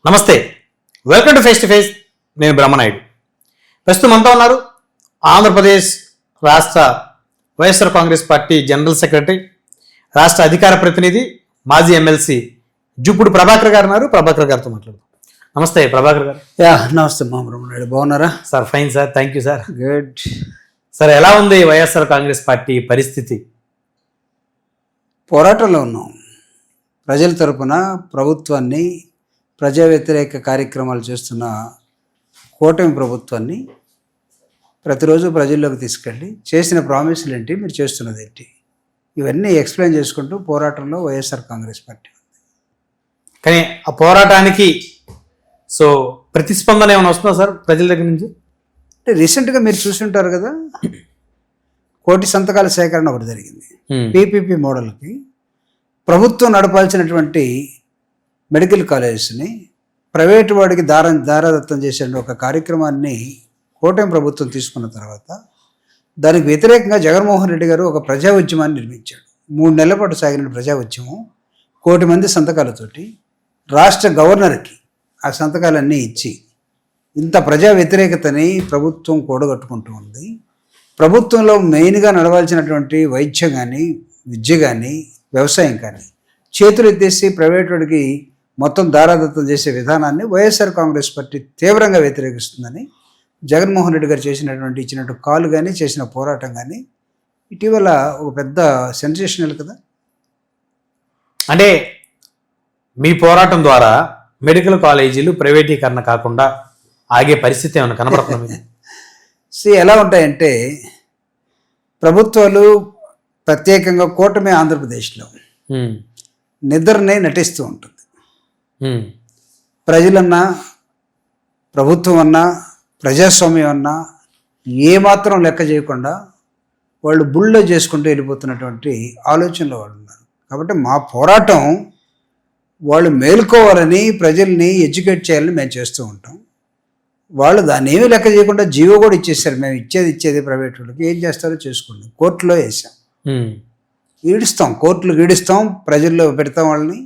నమస్తే, welcome to face to face. నేను బ్రహ్మనాయుడు. ప్రస్తుతం అంతా ఉన్నారు ఆంధ్రప్రదేశ్ రాష్ట్ర YSR Congress party general secretary, రాష్ట్ర అధికార ప్రతినిధి, మాజీ ఎమ్మెల్సీ జూపుడు ప్రభాకర్ గారు ఉన్నారు. ప్రభాకర్ గారితో మాట్లాడుతాం. నమస్తే ప్రభాకర్ గారు. నమస్తే మా బ్రహ్మనాయుడు, బాగున్నారా? Sir fine sir, thank you sir. Good sir, ఎలా ఉంది వైఎస్ఆర్ కాంగ్రెస్ పార్టీ పరిస్థితి? పోరాటంలో ఉన్నాం. ప్రజల తరపున ప్రభుత్వాన్ని, ప్రజా వ్యతిరేక కార్యక్రమాలు చేస్తున్న కూటమి ప్రభుత్వాన్ని ప్రతిరోజు ప్రజల్లోకి తీసుకెళ్ళి చేసిన ప్రామిసులు ఏంటి, మీరు చేస్తున్నది ఏంటి, ఇవన్నీ ఎక్స్ప్లెయిన్ చేసుకుంటూ పోరాటంలో వైఎస్ఆర్ కాంగ్రెస్ పార్టీ ఉంది. కానీ ఆ పోరాటానికి ప్రతిస్పందన ఏమైనా వస్తుందా సార్ ప్రజల దగ్గర నుంచి? అంటే రీసెంట్గా మీరు చూసి ఉంటారు కదా, 1 కోటి సంతకాల సేకరణ ఒకటి జరిగింది. పీపీపీ మోడల్కి ప్రభుత్వం నడపాల్సినటువంటి మెడికల్ కాలేజెస్ని ప్రైవేటు వాడికి దారాదత్తం చేసే ఒక కార్యక్రమాన్ని కూటమి ప్రభుత్వం తీసుకున్న తర్వాత దానికి వ్యతిరేకంగా జగన్మోహన్ రెడ్డి గారు ఒక ప్రజా ఉద్యమాన్ని నిర్మించాడు. 3 నెలల పాటు సాగిన ప్రజా ఉద్యమం 1 కోటి మంది సంతకాలతోటి రాష్ట్ర గవర్నర్కి ఆ సంతకాలన్నీ ఇచ్చి ఇంత ప్రజా వ్యతిరేకతని ప్రభుత్వం కూడగట్టుకుంటూ ఉంది. ప్రభుత్వంలో మెయిన్గా నడవాల్సినటువంటి వైద్యం కానీ, విద్య కానీ, వ్యవసాయం కానీ చేతులు ఎత్తేసి ప్రైవేట్ వాడికి మొత్తం దారాదత్తం చేసే విధానాన్ని వైఎస్ఆర్ కాంగ్రెస్ పార్టీ తీవ్రంగా వ్యతిరేకిస్తుందని జగన్మోహన్ రెడ్డి గారు ఇచ్చినట్టు కాల్ కానీ, చేసిన పోరాటం కానీ ఇటీవల ఒక పెద్ద సెన్సేషనల్ కదా. అంటే మీ పోరాటం ద్వారా మెడికల్ కాలేజీలు ప్రైవేటీకరణ కాకుండా ఆగే పరిస్థితి ఏమైనా కనబడుతుంది? ఎలా ఉంటాయంటే, ప్రభుత్వాలు ప్రత్యేకంగా కూటమి ఆంధ్రప్రదేశ్లో నిద్రనే నటిస్తూ ఉంటుంది. ప్రజలన్నా, ప్రభుత్వం అన్నా, ప్రజాస్వామ్యం అన్నా ఏమాత్రం లెక్క చేయకుండా వాళ్ళు బుల్లో చేసుకుంటూ వెళ్ళిపోతున్నటువంటి ఆలోచనలో వాళ్ళు ఉన్నారు. కాబట్టి మా పోరాటం వాళ్ళు మేలుకోవాలని, ప్రజల్ని ఎడ్యుకేట్ చేయాలని మేము చేస్తూ ఉంటాం. వాళ్ళు దాన్ని ఏమీ లెక్క చేయకుండా జీవో కూడా ఇచ్చేసారు. మేము ఇచ్చేది ప్రైవేట్ వాళ్ళకి, ఏం చేస్తారో చేసుకోండి. కోర్టులో వేసాం, ఈడుస్తాం, కోర్టులు ఈడుస్తాం, ప్రజల్లో పెడతాం, వాళ్ళని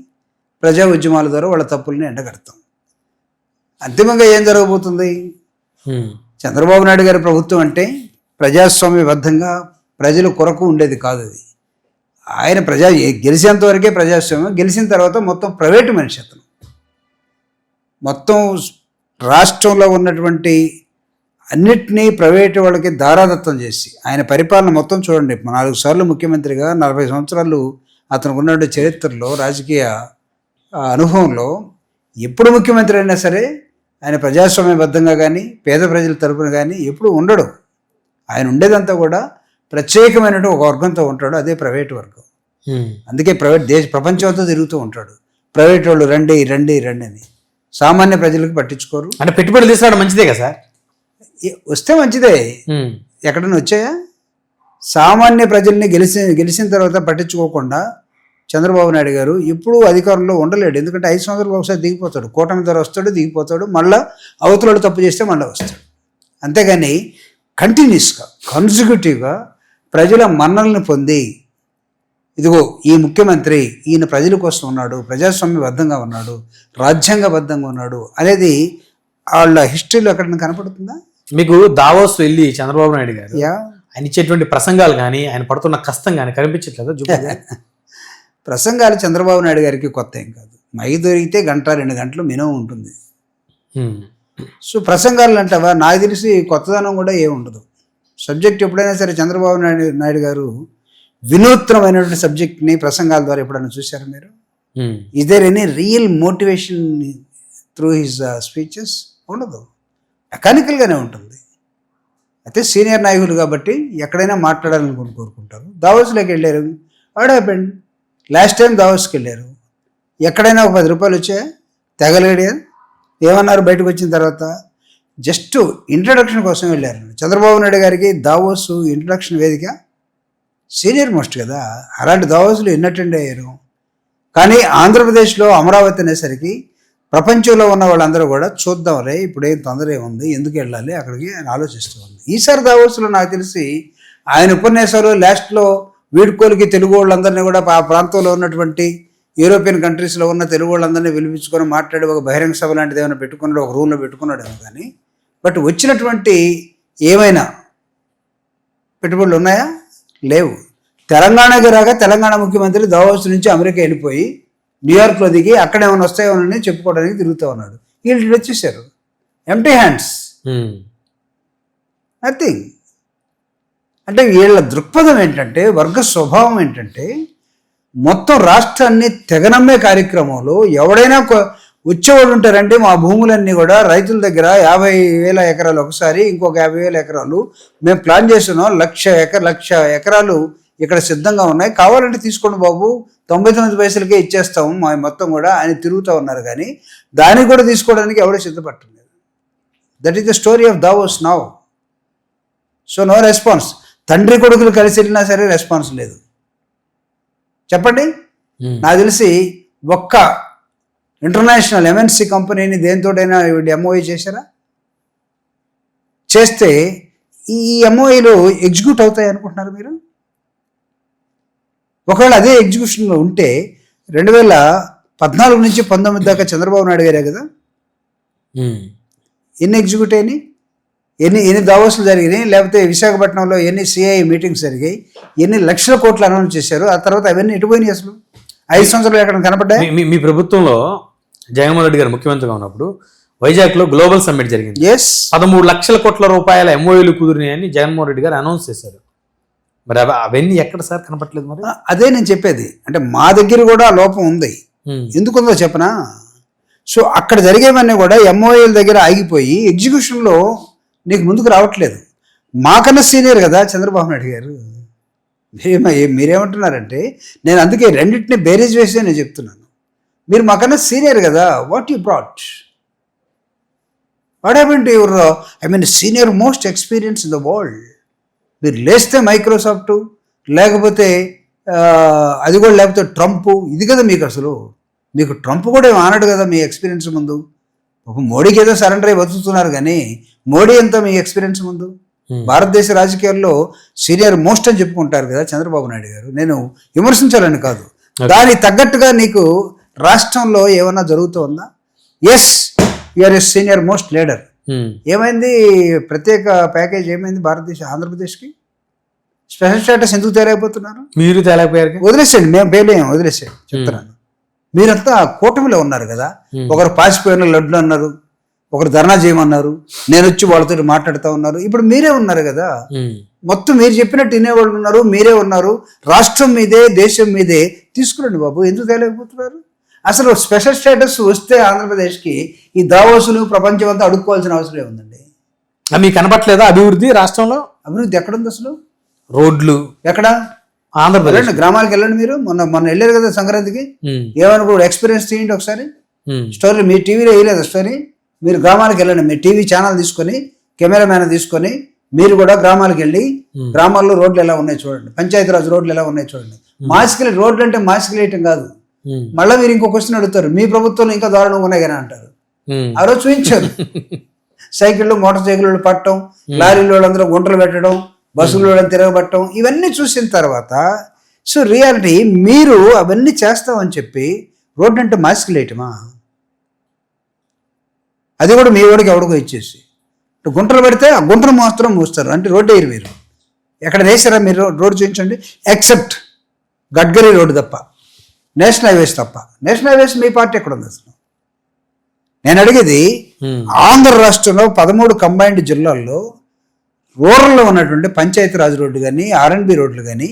ప్రజా ఉద్యమాల ద్వారా వాళ్ళ తప్పుల్ని ఎండగడతాం. అంతిమంగా ఏం జరగబోతుంది? చంద్రబాబు నాయుడు గారి ప్రభుత్వం అంటే ప్రజాస్వామ్యబద్ధంగా ప్రజల కొరకు ఉండేది కాదు. అది ఆయన గెలిచేంత వరకే ప్రజాస్వామ్యం. గెలిచిన తర్వాత మొత్తం ప్రైవేటు మనిషి అతను. మొత్తం రాష్ట్రంలో ఉన్నటువంటి అన్నిటినీ ప్రైవేటు వాళ్ళకి దారాదత్తం చేసి ఆయన పరిపాలన మొత్తం చూడండి. 4 సార్లు ముఖ్యమంత్రిగా, 40 సంవత్సరాలు అతనికి ఉన్నటువంటి చరిత్రలో, రాజకీయ అనుభవంలో ఎప్పుడు ముఖ్యమంత్రి అయినా సరే ఆయన ప్రజాస్వామ్యబద్ధంగా కానీ, పేద ప్రజల తరపున కానీ ఎప్పుడు ఉండడు. ఆయన ఉండేదంతా కూడా ప్రత్యేకమైనటువంటి ఒక వర్గంతో ఉంటాడు, అదే ప్రైవేటు వర్గం. అందుకే ప్రపంచంతో తిరుగుతూ ఉంటాడు. ప్రైవేట్ వాళ్ళు రండి రండి రండి అని సామాన్య ప్రజలకు పట్టించుకోరు. అంటే పెట్టుబడులు తీసుకురావడం మంచిదే కదా సార్? వస్తే మంచిదే. ఎక్కడైనా వచ్చాయా? సామాన్య ప్రజల్ని గెలిచిన తర్వాత పట్టించుకోకుండా చంద్రబాబు నాయుడు గారు ఎప్పుడూ అధికారంలో ఉండలేడు. ఎందుకంటే 5 సంవత్సరాలు ఒకసారి దిగిపోతాడు, కూటమి ద్వారా వస్తాడు, దిగిపోతాడు, మళ్ళీ అవతల తప్పు చేస్తే మళ్ళీ వస్తాడు. అంతేగాని కంటిన్యూస్గా, కన్సిక్యూటివ్గా ప్రజల మన్నలను పొంది, ఇదిగో ఈ ముఖ్యమంత్రి ఈయన ప్రజల కోసం ఉన్నాడు, ప్రజాస్వామ్యబద్ధంగా ఉన్నాడు, రాజ్యాంగబద్ధంగా ఉన్నాడు అనేది వాళ్ళ హిస్టరీలో ఎక్కడైనా కనపడుతుందా? మీకు దావోస్ వెళ్ళి చంద్రబాబు నాయుడు గారు ఆయన ఇచ్చేటువంటి ప్రసంగాలు కానీ, ఆయన పడుతున్న కష్టం కానీ కనిపించట్లేదా? ప్రసంగాలు చంద్రబాబు నాయుడు గారికి కొత్త ఏం కాదు. మై దొరికితే 1-2 గంటలు మినిమం ఉంటుంది. ప్రసంగాలు అంటావా, నాకు తెలిసి కొత్తదనం కూడా ఏముండదు. సబ్జెక్ట్ ఎప్పుడైనా సరే చంద్రబాబు నాయుడు గారు వినూత్నమైనటువంటి సబ్జెక్ట్ని ప్రసంగాల ద్వారా ఎప్పుడైనా చూశారు మీరు? Is there any real motivation through his speeches? ఉండదు, మెకానికల్గానే ఉంటుంది. అయితే సీనియర్ నాయకులు కాబట్టి ఎక్కడైనా మాట్లాడాలని కోరుకుంటారు. దావోస్లోకి వెళ్ళారు, వాట్ హ్యాపెండ్? లాస్ట్ టైం దావోస్కి వెళ్ళారు, ఎక్కడైనా ఒక 10 రూపాయలు వచ్చాయా? తెగలేడు. ఏమన్నారు బయటకు వచ్చిన తర్వాత? జస్ట్ ఇంట్రడక్షన్ కోసం వెళ్ళారు. చంద్రబాబు నాయుడు గారికి దావోస్ ఇంట్రడక్షన్ వేదిక, సీనియర్ మోస్ట్ కదా, అలాంటి దావోస్లు ఎన్ని అటెండ్ అయ్యారు. కానీ ఆంధ్రప్రదేశ్లో అమరావతి అనేసరికి ప్రపంచంలో ఉన్న వాళ్ళందరూ కూడా చూద్దాం రే, ఇప్పుడేం తొందర ఏముంది, ఎందుకు వెళ్ళాలి అక్కడికి అని ఆలోచిస్తూ ఉంది. ఈసారి దావోస్లో నాకు తెలిసి ఆయన ఉపన్యాసాలు లాస్ట్లో వీడ్కోలికి తెలుగు వాళ్ళందరినీ కూడా ఆ ప్రాంతంలో ఉన్నటువంటి యూరోపియన్ కంట్రీస్లో ఉన్న తెలుగు వాళ్ళందరినీ పిలిపించుకొని మాట్లాడి ఒక బహిరంగ సభ లాంటిది ఏమైనా పెట్టుకున్నాడు, ఒక రూమ్లో పెట్టుకున్నాడేమో కానీ, బట్ వచ్చినటువంటి ఏమైనా పెట్టుబడులు ఉన్నాయా? లేవు. తెలంగాణకి రాగా తెలంగాణ ముఖ్యమంత్రి దావోస్ నుంచి అమెరికా వెళ్ళిపోయి న్యూయార్క్లో దిగి అక్కడ ఏమైనా వస్తాయోనని చెప్పుకోవడానికి తిరుగుతూ ఉన్నాడు. వీళ్ళు వచ్చేసారు ఎంటీ హ్యాండ్స్, నథింగ్. అంటే వీళ్ళ దృక్పథం ఏంటంటే, వర్గ స్వభావం ఏంటంటే, మొత్తం రాష్ట్రాన్ని తెగనమ్మే కార్యక్రమంలో ఎవడైనా వచ్చేవాడు ఉంటారంటే మా భూములన్నీ కూడా రైతుల దగ్గర 50,000 ఎకరాలు ఒకసారి, ఇంకొక 50,000 ఎకరాలు మేము ప్లాన్ చేస్తున్నాం, 1,00,000 ఎకరాలు ఇక్కడ సిద్ధంగా ఉన్నాయి, కావాలంటే తీసుకోండి బాబు, 99 పైసలకే ఇచ్చేస్తాము మా మొత్తం కూడా అని తిరుగుతూ ఉన్నారు. కానీ దాన్ని కూడా తీసుకోవడానికి ఎవడో సిద్ధపట్టలేదు. That is the story of Davos now. So no response. తండ్రి కొడుకులు కలిసి వెళ్ళినా సరే రెస్పాన్స్ లేదు. చెప్పండి, నాకు తెలిసి ఒక్క ఇంటర్నేషనల్ ఎంఎన్సి కంపెనీని దేనితోటైనా ఎంఓఈ చేశారా? చేస్తే ఈ ఎంఓఈలు ఎగ్జిక్యూట్ అవుతాయి అనుకుంటున్నారు మీరు? ఒకవేళ అదే ఎగ్జిక్యూషన్లో ఉంటే 2014 నుంచి 19 దాకా చంద్రబాబు నాయుడు గారే కదా, ఎన్ని ఎగ్జిక్యూట్ అయినాయి, ఎన్ని దావోస్లు జరిగినాయి, లేకపోతే విశాఖపట్నంలో ఎన్ని సిఐ మీటింగ్స్ జరిగాయి, ఎన్ని లక్షల కోట్లు అనౌన్స్ చేశారు, ఆ తర్వాత అవన్నీ ఎటుపోయినాయి? అసలు 5 సంవత్సరాలు ఎక్కడ కనపడ్డాయి? మీ ప్రభుత్వంలో జగన్మోహన్ రెడ్డి గారు ముఖ్యమంత్రిగా ఉన్నప్పుడు వైజాగ్లో గ్లోబల్ సమ్మిట్ జరిగింది. 13 లక్షల కోట్ల రూపాయల ఎంఓయూలు కుదిరినాయని జగన్మోహన్ రెడ్డి గారు అనౌన్స్ చేశారు. మరి అవన్నీ ఎక్కడ సార్ కనపట్లేదు? మరి అదే నేను చెప్పేది. అంటే మా దగ్గర కూడా లోపం ఉంది. ఎందుకుందో చెప్పనా? సో అక్కడ జరిగేవన్నీ కూడా ఎంఓఏల దగ్గర ఆగిపోయి ఎగ్జిక్యూషన్లో నీకు ముందుకు రావట్లేదు. మాకన్నా సీనియర్ కదా చంద్రబాబు నాయుడు గారు. మీరేమంటున్నారంటే, నేను అందుకే రెండింటిని బేరీజ్ వేసి నేను చెప్తున్నాను. మీరు మాకన్నా సీనియర్ కదా, what you brought, what happen to your senior most experience in the world. మీరు లేస్తే మైక్రోసాఫ్ట్, లేకపోతే అది కూడా, లేకపోతే ట్రంప్, ఇది కదా మీకు అసలు. మీకు ట్రంప్ కూడా ఏమి ఆనడు కదా మీ ఎక్స్పీరియన్స్ ముందు. ఒక మోడీకి ఏదో సరెండర్ అయి బతుకుతున్నారు కానీ మోడీ ఎంత మీ ఎక్స్పీరియన్స్ ముందు. భారతదేశ రాజకీయాల్లో సీనియర్ మోస్ట్ అని చెప్పుకుంటారు కదా చంద్రబాబు నాయుడు గారు. నేను విమర్శించాలని కాదు, దానికి తగ్గట్టుగా నీకు రాష్ట్రంలో ఏమన్నా జరుగుతుందా? Yes, you are a senior most leader. ఏమైంది? ప్రత్యేక ప్యాకేజ్ ఏమైంది ఆంధ్రప్రదేశ్కి? స్పెషల్ స్టేటస్ ఎందుకు తేలేకపోతున్నారు? మీరు తేలేకపోయారు. వదిలేసేయండి, మేము పేలేం, వదిలేసేయండి. చెప్తున్నాను, మీరంతా కూటమిలో ఉన్నారు కదా. ఒకరు పాసిపోయిన లడ్లు అన్నారు, ఒకరు ధర్నా చేయమన్నారు, నేను వచ్చి వాళ్ళతో మాట్లాడుతూ ఉన్నారు. ఇప్పుడు మీరే ఉన్నారు కదా, మొత్తం మీరు చెప్పినట్టు వినేవాళ్ళు ఉన్నారు, మీరే ఉన్నారు. రాష్ట్రం మీదే, దేశం మీదే, తీసుకురండి బాబు. ఎందుకు తేలేకపోతున్నారు? అసలు స్పెషల్ స్టేటస్ వస్తే ఆంధ్రప్రదేశ్కి ఈ దావోసులు ప్రపంచం అంతా అడుక్కోవాల్సిన అవసరం ఉందండి. మీకు కనపట్లేదా అభివృద్ధి? రాష్ట్రంలో అభివృద్ధి ఎక్కడుంది అసలు? రోడ్లు ఎక్కడ? ఆంధ్రప్రదేశ్ గ్రామాలకు వెళ్ళండి. మీరు మొన్న వెళ్ళారు కదా సంక్రాంతికి. ఏమనుకో ఎక్స్పీరియన్స్ తీయండి ఒకసారి. స్టోరీ మీ టీవీలో వేయలేదు స్టోరీ. మీరు గ్రామాలకు వెళ్ళండి, మీ టీవీ ఛానల్ తీసుకొని, కెమెరామ్యాన్ తీసుకొని మీరు కూడా గ్రామాలకు వెళ్ళి గ్రామాల్లో రోడ్లు ఎలా ఉన్నాయి చూడండి, పంచాయతీరాజ్ రోడ్లు ఎలా ఉన్నాయి చూడండి. మాసికలు రోడ్లు అంటే మాసికలు వేయటం కాదు. మళ్ళీ మీరు ఇంకో క్వశ్చన్ అడుగుతారు, మీ ప్రభుత్వంలో ఇంకా దారుణంగా ఉన్నాయి కానీ అంటారు. ఆ రోజు చూపించారు. సైకిళ్ళు, మోటార్ సైకిళ్ళు పట్టడం, లారీలో అందరూ గుంటలు పెట్టడం, బస్సులో తిరగబట్టడం, ఇవన్నీ చూసిన తర్వాత సో రియాలిటీ మీరు అవన్నీ చేస్తామని చెప్పి రోడ్డు అంటే మాస్క్ లేయటమా? అది కూడా మీ వాడికి ఎవడికో ఇచ్చేసి గుంటలు పెడితే ఆ గుంటలు మాత్రం మూస్తారు. అంటే రోడ్డు వేయరు. మీరు ఎక్కడ వేసారా? మీరు రోడ్డు చూపించండి. ఎక్సెప్ట్ గడ్కరీ రోడ్డు తప్ప, నేషనల్ హైవేస్ తప్ప. నేషనల్ హైవేస్ మీ పార్టీ ఎక్కడ ఉంది అసలు? నేను అడిగేది, ఆంధ్ర రాష్ట్రంలో 13 కంబైన్డ్ జిల్లాల్లో రూరల్లో ఉన్నటువంటి పంచాయతీరాజ్ రోడ్డు కానీ, ఆర్ఎండ్బి రోడ్లు కానీ,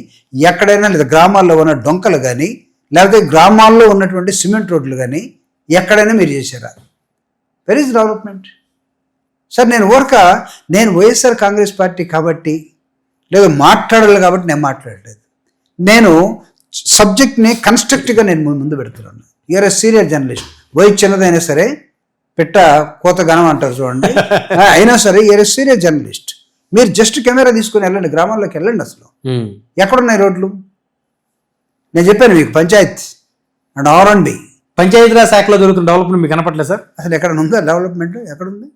ఎక్కడైనా లేదా గ్రామాల్లో ఉన్న డొంకలు కానీ, లేకపోతే గ్రామాల్లో ఉన్నటువంటి సిమెంట్ రోడ్లు కానీ ఎక్కడైనా మీరు చేశారా? Where is development? సార్ నేను వైఎస్ఆర్ కాంగ్రెస్ పార్టీ కాబట్టి, లేదా మాట్లాడాలి కాబట్టి నేను మాట్లాడలేదు. నేను సబ్జెక్ట్ని కన్స్ట్రక్టివ్గా నేను ముందు పెడుతున్నాను. You are a senior journalist. వయసు చిన్నదైనా సరే, పెట్ట కోత ఘనం అంటారు చూడండి, అయినా సరే యూఆర్ ఎ సీనియర్ జర్నలిస్ట్. మీరు జస్ట్ కెమెరా తీసుకుని వెళ్ళండి, గ్రామాల్లోకి వెళ్ళండి. అసలు ఎక్కడున్నాయి రోడ్లు? నేను చెప్పాను మీకు, పంచాయత్ అండ్ ఆర్ఎండ్బి, పంచాయతీరాజ్ శాఖలో జరుగుతున్న డెవలప్మెంట్ మీకు కనపట్లేదు సార్? అసలు ఎక్కడ ఉందా డెవలప్మెంట్? ఎక్కడుంది?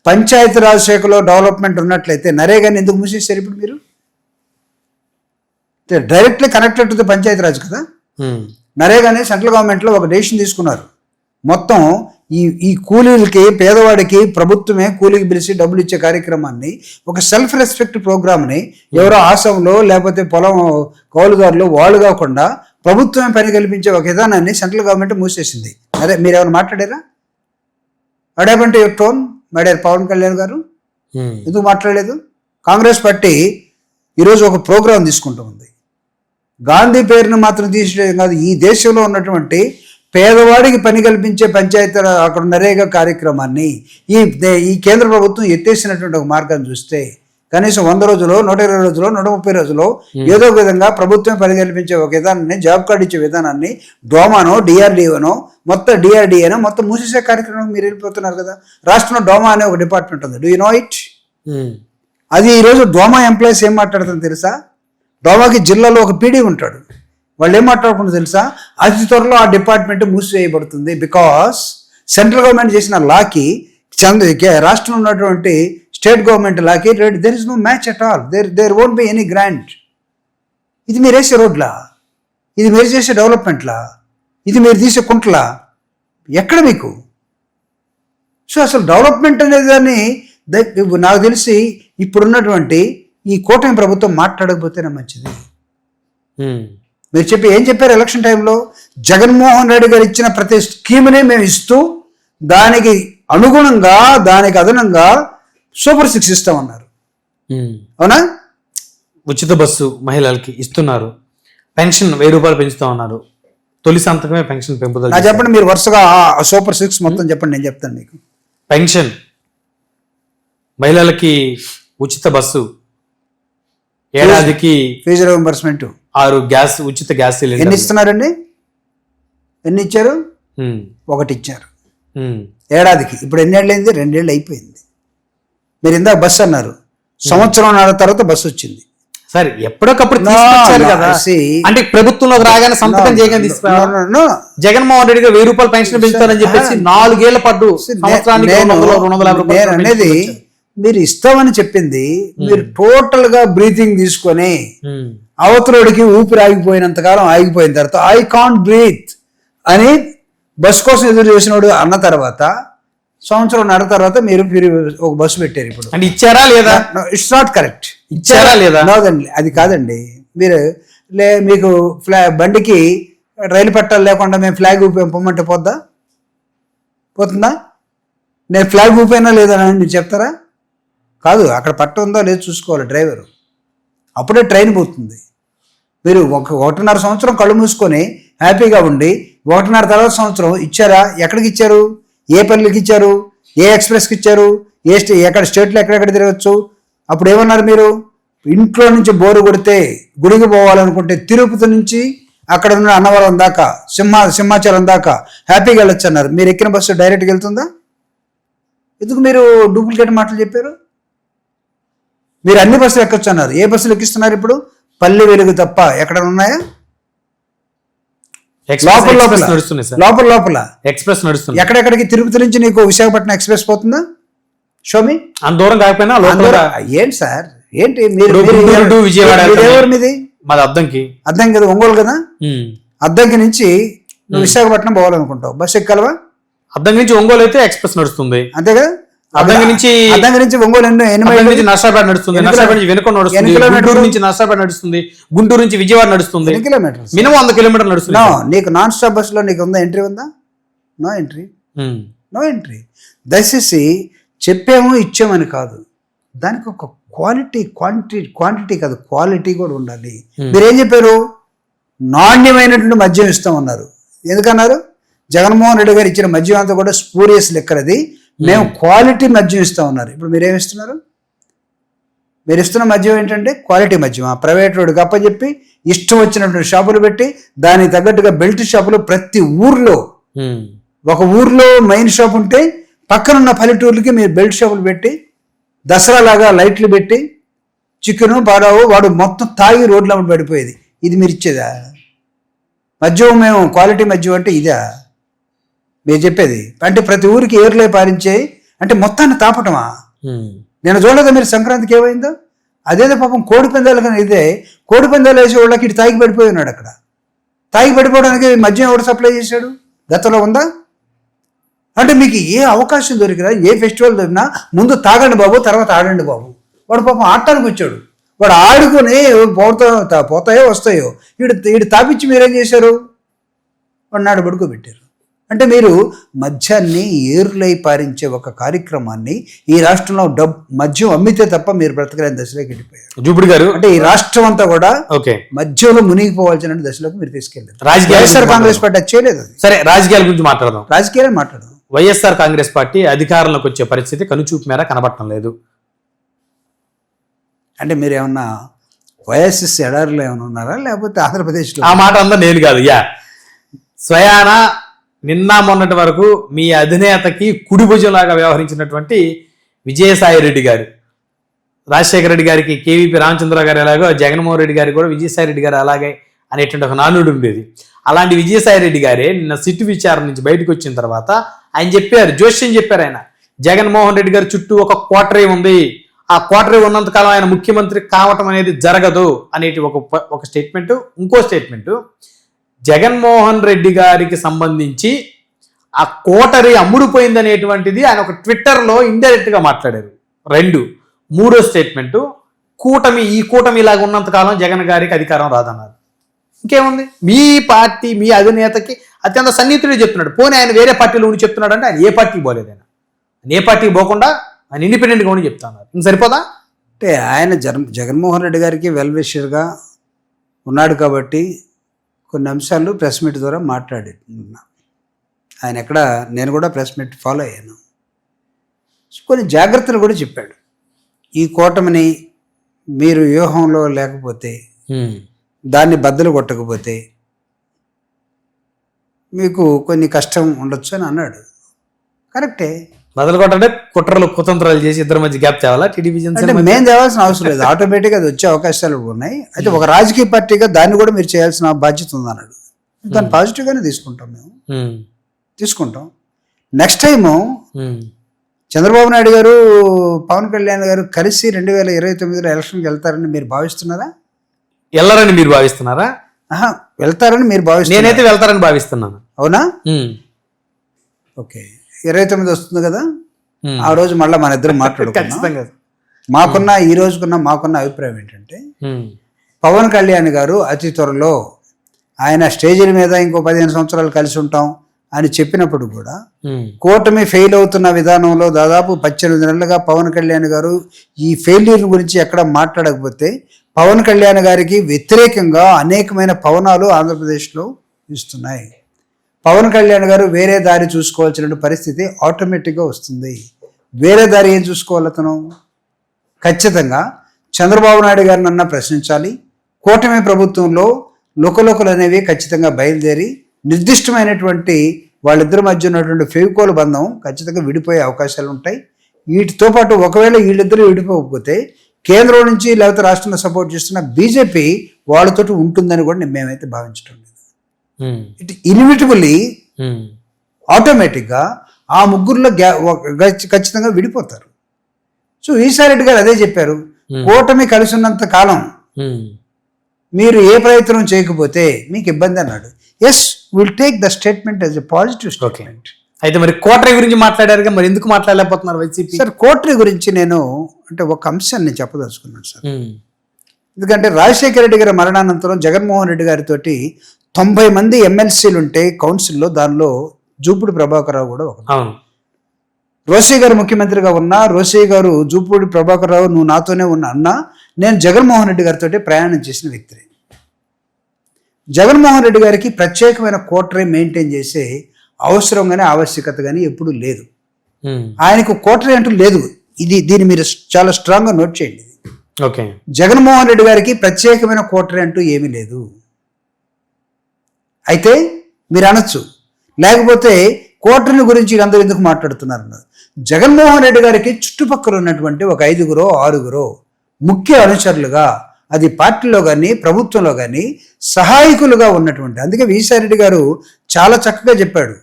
పంచాయతీరాజ్ శాఖలో డెవలప్మెంట్ ఉన్నట్లయితే నరేగాని ఎందుకు మూసేశారు ఇప్పుడు? మీరు directly connected to the Panchayati Raj కదా. నరేగానే సెంట్రల్ గవర్నమెంట్లో ఒక డెసిషన్ తీసుకున్నారు. మొత్తం ఈ కూలీలకి, పేదవాడికి ప్రభుత్వమే కూలీకి పిలిచి డబ్బులు ఇచ్చే కార్యక్రమాన్ని, ఒక సెల్ఫ్ రెస్పెక్ట్ ప్రోగ్రామ్ని ఎవరో ఆసాంలో లేకపోతే పొలం కౌలుదారులు వాళ్ళు కాకుండా ప్రభుత్వమే పని కల్పించే ఒక విధానాన్ని సెంట్రల్ గవర్నమెంట్ మూసేసింది. అదే మీరు ఏమైనా మాట్లాడారా? అడేపంటే your tone my dear Pawan Kalyan garu, ఎందుకు మాట్లాడలేదు? కాంగ్రెస్ పార్టీ ఈరోజు ఒక ప్రోగ్రాం తీసుకుంటూ ఉంది. గాంధీ పేరును మాత్రం తీసేయడం కాదు, ఈ దేశంలో ఉన్నటువంటి పేదవాడికి పని కల్పించే పంచాయతీ అక్కడ నరేగా కార్యక్రమాన్ని ఈ కేంద్ర ప్రభుత్వం ఎత్తేసినటువంటి ఒక మార్గాన్ని చూస్తే కనీసం 100 రోజులు, 120 రోజులు, 130 రోజులు ఏదో ఒక విధంగా ప్రభుత్వం పని కల్పించే ఒక విధానాన్ని, జాబ్ కార్డు ఇచ్చే విధానాన్ని డోమానో, డిఆర్డిఓనో, మొత్తం డిఆర్డిఏనో మొత్తం మూసేసే కార్యక్రమం మీరు వెళ్ళిపోతున్నారు కదా. రాష్ట్రంలో డోమా అనే ఒక డిపార్ట్మెంట్ ఉంది. Do you know it? అది ఈరోజు డోమా ఎంప్లాయీస్ ఏం మాట్లాడుతుందో తెలుసా? డోమాకి జిల్లాలో ఒక పీడీ ఉంటాడు. వాళ్ళు ఏం మాట్లాడుకుంటూ తెలుసా? అతి త్వరలో ఆ డిపార్ట్మెంట్ మూసివేయబడుతుంది. బికాస్ సెంట్రల్ గవర్నమెంట్ చేసిన లాకి రాష్ట్రంలో ఉన్నటువంటి స్టేట్ గవర్నమెంట్ లాకి there is no match at all. There won't be any grant. ఇది మీరు వేసే రోడ్లా? ఇది మీరు చేసే డెవలప్మెంట్లా? ఇది మీరు తీసే కుంట్లా? ఎక్కడ మీకు? సో అసలు డెవలప్మెంట్ అనేది దాన్ని నాకు తెలిసి ఇప్పుడున్నటువంటి ఈ కూటమి ప్రభుత్వం మాట్లాడకపోతేనే మంచిది. మీరు ఏం చెప్పారు ఎలక్షన్ టైంలో? జగన్మోహన్ రెడ్డి గారు ఇచ్చిన ప్రతి స్కీమ్ని మేము ఇస్తూ దానికి అనుగుణంగా, దానికి అదనంగా సూపర్ 6 ఇస్తామన్నారు. అవునా? ఉచిత బస్సు మహిళలకి ఇస్తున్నారు. పెన్షన్ 1000 రూపాయలు పెంచుతామన్నారు. తొలి సంతకమే పెన్షన్ పెంపుదల. చెప్పండి, మీరు వరుసగా సూపర్ 6 మొత్తం చెప్పండి, నేను చెప్తాను మీకు. పెన్షన్, మహిళలకి ఉచిత బస్సు, ఏడాదికి ఫీజు రియంబర్స్మెంట్, 6 ఉచిత గ్యాస్ సిలిండర్. ఎన్ని ఇస్తున్నారండి? ఎన్ని ఇచ్చారు? 1 ఇచ్చారు ఏడాదికి. ఇప్పుడు ఎన్నేళ్ళు అయింది? 2 ఏళ్ళు అయిపోయింది. మీరు ఇందాక బస్సు అన్నారు, సంవత్సరం తర్వాత బస్సు వచ్చింది. సరే, ఎప్పటికప్పుడు తీసుకొచ్చారు కదా. అంటే ప్రభుత్వంలోకి రాగానే సంతకం చేయగానే తీసుకున్నారు. జగన్మోహన్ రెడ్డి గారు 1000 రూపాయలు పెన్షన్ పెంచుతారని చెప్పేసి 4 ఏళ్ల పాటు సంవత్సరానికి 250 రూపాయలు అనేది మీరు ఇస్తామని చెప్పింది. మీరు టోటల్ గా బ్రీతింగ్ తీసుకొని అవతలోడికి ఊపిరి ఆగిపోయినంత కాలం ఆగిపోయిన తర్వాత ఐ కాంట్ బ్రీత్ అని బస్ కోసం ఎదురు చేసినోడు అన్న తర్వాత సంవత్సరం తర్వాత మీరు ఒక బస్సు పెట్టారు. ఇప్పుడు అంటే ఇచ్చారా లేదా? It's not correct. ఇచ్చారా లేదా? నోదండి, అది కాదండి. మీరు మీకు బండికి రైలు పట్టాలు లేకుండా మేము ఫ్లాగ్ ఊపమంటే పోతుందా? నేను ఫ్లాగ్ ఊపైనా లేదా అని మీరు చెప్తారా? కాదు, అక్కడ పట్ట ఉందో లేదో చూసుకోవాలి డ్రైవరు, అప్పుడే ట్రైన్ పోతుంది. మీరు 1.5 సంవత్సరం కళ్ళు మూసుకొని హ్యాపీగా ఉండి 1.5 తర్వాత సంవత్సరం ఇచ్చారా? ఎక్కడికి ఇచ్చారు? ఏ పనులకి ఇచ్చారు? ఏ ఎక్స్ప్రెస్కి ఇచ్చారు? ఎక్కడ స్టేట్లో ఎక్కడెక్కడ తిరగచ్చు? అప్పుడు ఏమన్నారు మీరు? ఇంట్లో నుంచి బోరు కొడితే గుడికి పోవాలనుకుంటే తిరుపతి నుంచి అక్కడ ఉన్న అన్నవరం దాకా, సింహాచలం దాకా హ్యాపీగా వెళ్ళొచ్చు అన్నారు. మీరు ఎక్కిన బస్సు డైరెక్ట్గా వెళ్తుందా? ఎందుకు మీరు డూప్లికేట్ మాటలు చెప్పారు? మీరు అన్ని బస్సులు ఎక్కొచ్చు అన్నారు. ఏ బస్సులు ఎక్కిస్తున్నారు ఇప్పుడు? పల్లె వెలుగు తప్ప ఎక్కడ ఉన్నాయా? లోపల ఎక్స్ప్రెస్ నడుస్తుంది. ఎక్కడెక్కడికి? తిరుపతి నుంచి నీకు విశాఖపట్నం ఎక్స్ప్రెస్ పోతుందా? షోమి అంత దూరం కాకపోయినా ఏంటి సార్? ఏంటి మీరు విజయవాడ మీది? మాది అద్దంకి. అద్దంకి కదా, ఒంగోలు కదా. అద్దంకి నుంచి నువ్వు విశాఖపట్నం పోవాలనుకుంటావు, బస్సు ఎక్కాలవా? అద్దంకి నుంచి ఒంగోలు అయితే ఎక్స్ప్రెస్ నడుస్తుంది, అంతే కదా. అద్దంకి నుంచి ఒంగోలు నర్సాపేట నడుస్తుంది, నర్సాపేట నుంచి వెనుకొండ నడుస్తుంది, గుంటూరు నుంచి నర్సాపేట నడుస్తుంది, గుంటూరు నుంచి విజయవాడ నడుస్తుంది. కిలోమీటర్స్, మినిమం 100 కిలోమీటర్లు నడుస్తుంది. నీకు నాన్ స్టాప్ బస్సులో నీకు ఉందా? ఎంట్రీ ఉందా? No entry. దయచేసి చెప్పాము ఇచ్చామని కాదు, దానికి ఒక క్వాంటిటీ కాదు, క్వాలిటీ కూడా ఉండాలి. మీరేం చెప్పారు? నాణ్యమైనటువంటి మద్యం ఇస్తామన్నారు. ఎందుకన్నారు? జగన్మోహన్ రెడ్డి గారు ఇచ్చిన మద్యం అంతా కూడా స్పూరియస్ లెక్కలది, మేము క్వాలిటీ మద్యం ఇస్తామన్నారు. ఇప్పుడు మీరేమి ఇస్తున్నారు? మీరు ఇస్తున్న మద్యం ఏంటంటే క్వాలిటీ మద్యం. ఆ ప్రైవేట్ రోడ్డుకి అప్పచెప్పి ఇష్టం వచ్చినటువంటి షాపులు పెట్టి దానికి తగ్గట్టుగా బెల్ట్ షాపులు ప్రతి ఊర్లో, ఒక ఊర్లో మెయిన్ షాప్ ఉంటే పక్కనున్న పల్లెటూర్లకి మీరు బెల్ట్ షాపులు పెట్టి దసరా లాగా లైట్లు పెట్టి చికెను పాడావు వాడు మొత్తం తాగి రోడ్ల పడిపోయేది. ఇది మీరు ఇచ్చేదా? మద్యం మేము క్వాలిటీ మద్యం అంటే ఇదా మీరు చెప్పేది? అంటే ప్రతి ఊరికి ఏర్లే పారించే అంటే మొత్తాన్ని తాపటమా? నేను చూడలేదా మీరు సంక్రాంతికి ఏమైందో? అదేదో పాపం కోడి పందాలు కానీ ఇదే కోడి పందాలు వేసే వాళ్ళకి ఇటు తాగి పడిపోయి ఉన్నాడు అక్కడ. తాగి పడిపోవడానికి మద్యం ఎవరు సప్లై చేశాడు? గతంలో ఉందా? అంటే మీకు ఏ అవకాశం దొరికినా, ఏ ఫెస్టివల్ దొరికినా ముందు తాగండి బాబు, తర్వాత ఆడండి బాబు. వాడు పాపం ఆడటానికి వచ్చాడు, వాడు ఆడుకొని పోతాయో వస్తాయో, వీడు తాపిచ్చి మీరేం చేశారు? వాడు నాడు పడుకోబెట్టారు. అంటే మీరు మద్యాన్ని ఏరులై పారించే ఒక కార్యక్రమాన్ని ఈ రాష్ట్రంలో మద్యం అమ్మితే తప్ప మీరు బ్రతకలేని దశలోకి వెళ్ళిపోయారు. జూపుడు గారు, అంటే ఈ రాష్ట్రం అంతా కూడా ఓకే మద్యంలో మునిగిపోవాల్సిన దశలోకి మీరు తీసుకెళ్ళారు. వైఎస్ఆర్ కాంగ్రెస్ పార్టీ అది చేయలేదు. అది సరే, రాజకీయాల గురించి మాట్లాడదాం. రాజకీయాలే మాట్లాడదాం. వైఎస్ఆర్ కాంగ్రెస్ పార్టీ అధికారంలోకి వచ్చే పరిస్థితి కనుచూపు మేర కనబడటం లేదు. అంటే మీరు ఏమన్నా వైఎస్ఎస్ ఎడారిలో ఏమైనా ఉన్నారా, లేకపోతే ఆంధ్రప్రదేశ్లో? ఆ మాట అంతా నేను కాదు. స్వయాన నిన్న మొన్నటి వరకు మీ అధినేతకి కుడి భుజంలాగా వ్యవహరించినటువంటి విజయసాయి రెడ్డి గారు, రాజశేఖర రెడ్డి గారికి కేవీపీ రామచంద్రరావు గారు ఎలాగో జగన్మోహన్ రెడ్డి గారికి కూడా విజయసాయి రెడ్డి గారు అలాగే అనేటువంటి ఒక నానుడు ఉండేది. అలాంటి విజయసాయి రెడ్డి గారే నిన్న సిట్టు విచారణ నుంచి బయటకు వచ్చిన తర్వాత ఆయన చెప్పారు, జోష్యం చెప్పారు, ఆయన జగన్మోహన్ రెడ్డి గారి చుట్టూ ఒక కోటరీ ఉంది, ఆ కోటరీ ఉన్నంతకాలం ఆయన ముఖ్యమంత్రి కావటం అనేది జరగదు అనేటి ఒక స్టేట్మెంట్. ఇంకో స్టేట్మెంట్, జగన్మోహన్ రెడ్డి గారికి సంబంధించి ఆ కోటరీ అమ్ముడుపోయింది అనేటువంటిది ఆయన ఒక ట్విట్టర్లో ఇండైరెక్ట్ గా మాట్లాడారు. మూడో స్టేట్మెంట్, ఈ కూటమి ఇలాగ ఉన్నంతకాలం జగన్ గారికి అధికారం రాదన్నారు. ఇంకేముంది, మీ పార్టీ మీ అధినేతకి అత్యంత సన్నిహితుడే చెప్తున్నాడు. పోనీ ఆయన వేరే పార్టీలో ఉండి చెప్తున్నాడు అంటే ఆయన ఏ పార్టీకి పోలేదు. ఆయన ఏ పార్టీకి పోకుండా ఆయన ఇండిపెండెంట్గా ఉండి చెప్తున్నారు. ఇంక సరిపోదా? అంటే ఆయన జగన్మోహన్ రెడ్డి గారికి వెల్ విషర్గా ఉన్నాడు కాబట్టి కొన్ని అంశాలు ప్రెస్ మీట్ ద్వారా మాట్లాడుతున్నా. ఆయన ఎక్కడ, నేను కూడా ప్రెస్ మీట్ ఫాలో అయ్యాను. కొన్ని జాగ్రత్తలు కూడా చెప్పాడు. ఈ కూటమిని మీరు వ్యూహంలో లేకపోతే, దాన్ని బద్దలు కొట్టకపోతే మీకు కొన్ని కష్టం ఉండొచ్చు అని అన్నాడు. కరెక్టే. బదులు కొట్టంటే కుట్రలు కుతంత్రాలు చేసి ఇద్దరి మధ్య గ్యాప్ తేవాలా? టీడీపీ మేము తేవాల్సిన అవసరం లేదు, ఆటోమేటిక్గా అది వచ్చే అవకాశాలు ఉన్నాయి. అయితే ఒక రాజకీయ పార్టీగా దాన్ని కూడా మీరు చేయాల్సిన బాధ్యత ఉంది అన్నాడు. దాన్ని పాజిటివ్గానే తీసుకుంటాం, మేము తీసుకుంటాం. నెక్స్ట్ టైము చంద్రబాబు నాయుడు గారు పవన్ కళ్యాణ్ గారు కలిసి 2029లో ఎలక్షన్కి వెళ్తారని మీరు భావిస్తున్నారా? వెళ్ళరని మీరు భావిస్తున్నారా? వెళ్తారని మీరు భావిస్తున్నారు? నేనైతే వెళ్తారని భావిస్తున్నాను. అవునా? ఓకే, 29 వస్తుంది కదా, ఆ రోజు మళ్ళీ మన ఇద్దరు మాట్లాడుకుందాం. ఈ రోజుకున్న మాకున్న అభిప్రాయం ఏంటంటే, పవన్ కళ్యాణ్ గారు అతి త్వరలో ఆయన స్టేజీల మీద ఇంకో 15 సంవత్సరాలు కలిసి ఉంటాం అని చెప్పినప్పుడు కూడా కూటమి ఫెయిల్ అవుతున్న విధానంలో దాదాపు 18 నెలలుగా పవన్ కళ్యాణ్ గారు ఈ ఫెయిల్యూర్ గురించి ఎక్కడ మాట్లాడకపోతే, పవన్ కళ్యాణ్ గారికి వ్యతిరేకంగా అనేకమైన పవనాలు ఆంధ్రప్రదేశ్లో ఇస్తున్నాయి. పవన్ కళ్యాణ్ గారు వేరే దారి చూసుకోవాల్సిన పరిస్థితి ఆటోమేటిక్గా వస్తుంది. వేరే దారి ఏం చూసుకోవాలి అతను? ఖచ్చితంగా చంద్రబాబు నాయుడు గారిని అన్నా ప్రశ్నించాలి. కూటమి ప్రభుత్వంలో లుకలుకలు అనేవి ఖచ్చితంగా బయలుదేరి నిర్దిష్టమైనటువంటి వాళ్ళిద్దరి మధ్య ఉన్నటువంటి ఫెవికోల్ బంధం ఖచ్చితంగా విడిపోయే అవకాశాలు ఉంటాయి. వీటితో పాటు ఒకవేళ వీళ్ళిద్దరూ విడిపోకపోతే కేంద్రం నుంచి లేకపోతే రాష్ట్రంలో సపోర్ట్ చేస్తున్న బీజేపీ వాళ్ళతో ఉంటుందని కూడా మేమైతే భావించడం లేదు. ఇట్ ఇన్విటబుల్లీ ఆటోమేటిక్గా ఆ ముగ్గురులో ఖచ్చితంగా విడిపోతారు. సో ఈసారెడ్డి గారు అదే చెప్పారు, కూటమి కలిసి ఉన్నంత కాలం మీరు ఏ ప్రయత్నం చేయకపోతే మీకు ఇబ్బంది అన్నాడు. Yes, will take the statement as a positive statement. అయితే మరి కోటరీ గురించి మాట్లాడారు, మరి ఎందుకు మాట్లాడలేకపోతున్నారు వైసీపీ? సార్, కోటరీ గురించి నేను అంటే ఒక అంశాన్ని చెప్పదలుచుకున్నాను సార్. ఎందుకంటే రాజశేఖర రెడ్డి గారి మరణానంతరం జగన్మోహన్ రెడ్డి గారితో 90 మంది ఎమ్మెల్సీలు ఉంటే కౌన్సిల్లో, దానిలో జూపూడి ప్రభాకర్ రావు కూడా ఒకటి. రోసయ్య గారు ముఖ్యమంత్రిగా ఉన్నా, రోసయ్య గారు జూపూడి ప్రభాకర్ రావు నువ్వు నాతోనే ఉన్నా అన్నా, నేను జగన్మోహన్ రెడ్డి గారితో ప్రయాణం చేసిన వ్యక్తిని. జగన్మోహన్ రెడ్డి గారికి ప్రత్యేకమైన కోటరీ మెయింటైన్ చేసే అవసరం కానీ ఆవశ్యకత కానీ ఎప్పుడూ లేదు. ఆయనకు కోటరీ అంటూ లేదు. దీన్ని మీరు చాలా స్ట్రాంగ్గా నోట్ చేయండి. ఓకే, జగన్మోహన్ రెడ్డి గారికి ప్రత్యేకమైన కోటరీ అంటూ ఏమీ లేదు. అయితే మీరు అనొచ్చు, లేకపోతే కోటరీని గురించి అందరూ ఎందుకు మాట్లాడుతున్నారు? జగన్మోహన్ రెడ్డి గారికి చుట్టుపక్కల ఉన్నటువంటి ఒక 5గురో 6గురో ముఖ్య అనుచరులుగా, అది పార్టీలో కానీ ప్రభుత్వంలో కానీ సహాయకులుగా ఉన్నటువంటి, అందుకే విజయసాయిరెడ్డి గారు చాలా చక్కగా చెప్పాడు,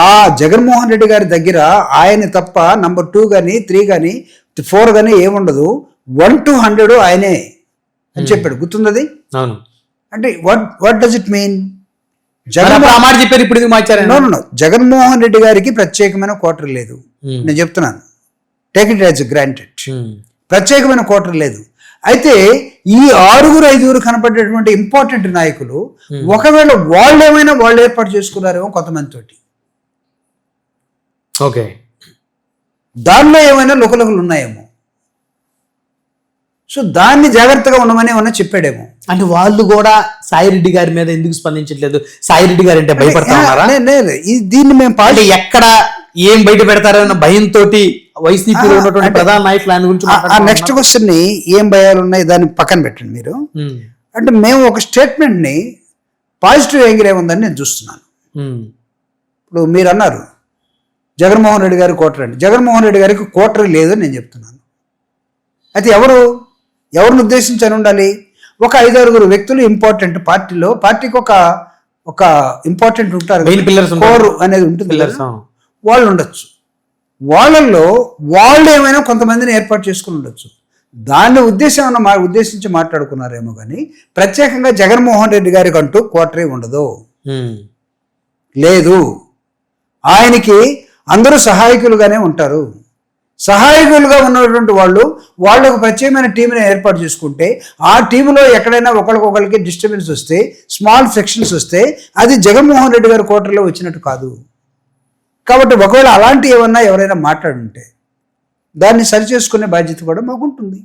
ఆ జగన్మోహన్ రెడ్డి గారి దగ్గర ఆయన తప్ప నంబర్ 2 కానీ 3 కానీ 4 కానీ ఏముండదు, 1 to 100 ఆయనే అని చెప్పాడు. గుర్తుందది? అవును. అంటే what does it mean? Jagan ఆ మాట చెప్పారు, ఇప్పుడు ఎందుకు మార్చారు? నో, జగన్మోహన్ రెడ్డి గారికి ప్రత్యేకమైన క్వార్టర్ లేదు. నేను చెప్తున్నాను, టేక్ ఇట్ యాజ్ గ్రాంటెడ్. ప్రత్యేకమైన క్వార్టర్ లేదు. అయితే ఈ 6-5 కనపడేటువంటి ఇంపార్టెంట్ నాయకులు ఒకవేళ వాళ్ళు ఏర్పాటు చేసుకున్నారేమో కొంతమంది తోటి, ఓకే, దానిలో ఏమైనా లుకలుకలు ఉన్నాయేమో. సో దాన్ని జాగ్రత్తగా ఉండమని ఏమన్నా చెప్పాడేమో. అంటే వాళ్ళు కూడా సాయిరెడ్డి గారి మీద ఎందుకు స్పందించట్లేదు? సాయిరెడ్డి గారు అంటే భయపడతా ఉన్నారా? దీన్ని మేము అంటే ఎక్కడ ఏం బయట పెడతారన్న భయంతో వైసీపీలో ఉన్నటువంటి ప్రధాన నాయకులు ఆయన గురించి ఆ నెక్స్ట్ క్వశ్చన్ ని ఏం భయాలు ఉన్నాయి దాన్ని పక్కన పెట్టండి మీరు. అంటే మేము ఒక స్టేట్మెంట్ ని పాజిటివ్ యాంగిల్ ఏముందని నేను చూస్తున్నాను. ఇప్పుడు మీరు అన్నారు జగన్మోహన్ రెడ్డి గారి కోటరీ అండి. జగన్మోహన్ రెడ్డి గారికి కోటరీ లేదని నేను చెప్తున్నాను. అయితే ఎవరిని ఉద్దేశించని ఉండాలి? ఒక 5-6 వ్యక్తులు ఇంపార్టెంట్ పార్టీకి ఒక ఇంపార్టెంట్ ఉంటారు, కోర్ అనేది ఉంటుంది, వాళ్ళు ఉండొచ్చు. వాళ్ళల్లో వాళ్ళు ఏమైనా కొంతమందిని ఏర్పాటు చేసుకుని ఉండొచ్చు. దాన్ని ఉద్దేశించి మాట్లాడుకున్నారేమో కానీ ప్రత్యేకంగా జగన్మోహన్ రెడ్డి గారికి అంటూ కోటరీ ఉండదు, లేదు. ఆయనకి అందరూ సహాయకులుగానే ఉంటారు. సహాయకులుగా ఉన్నటువంటి వాళ్ళకు ప్రత్యేకమైన టీంని ఏర్పాటు చేసుకుంటే ఆ టీంలో ఎక్కడైనా ఒకరికొకరికి డిస్టర్బెన్స్ వస్తే, స్మాల్ ఫ్రిక్షన్స్ వస్తే అది జగన్మోహన్ రెడ్డి గారి కోటరీలో వచ్చినట్టు కాదు. కాబట్టి ఒకవేళ అలాంటి ఎవరైనా మాట్లాడుంటే దాన్ని సరి చేసుకునే బాధ్యత కూడా మాకుంటుంది,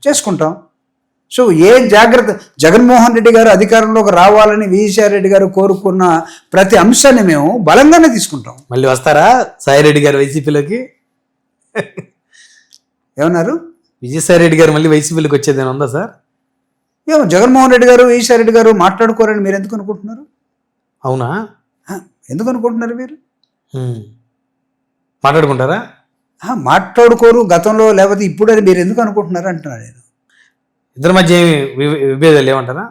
చేసుకుంటాం. సో జాగ్రత్త జగన్మోహన్ రెడ్డి గారు అధికారంలోకి రావాలని విజయసాయి రెడ్డి గారు కోరుకున్న ప్రతి అంశాన్ని మేము బలంగానే తీసుకుంటాం. మళ్ళీ వస్తారా సాయిరెడ్డి గారు వైసీపీలోకి? ఏమన్నారు? విజయసాయి రెడ్డి గారు మళ్ళీ వైసీపీలోకి వచ్చేది ఉందా సార్? ఏమో జగన్మోహన్ రెడ్డి గారు విజయసాయి రెడ్డి గారు మాట్లాడుకోరని మీరు ఎందుకు అనుకుంటున్నారు? అవునా, ఎందుకు అనుకుంటున్నారు మీరు? మాట్లాడుకుంటారా? మాట్లాడుకోరు గతంలో, లేకపోతే ఇప్పుడు అని మీరు ఎందుకు అనుకుంటున్నారు అంటున్నాను నేను. ఇద్దరి మధ్య విభేదాలు ఏమంటారా?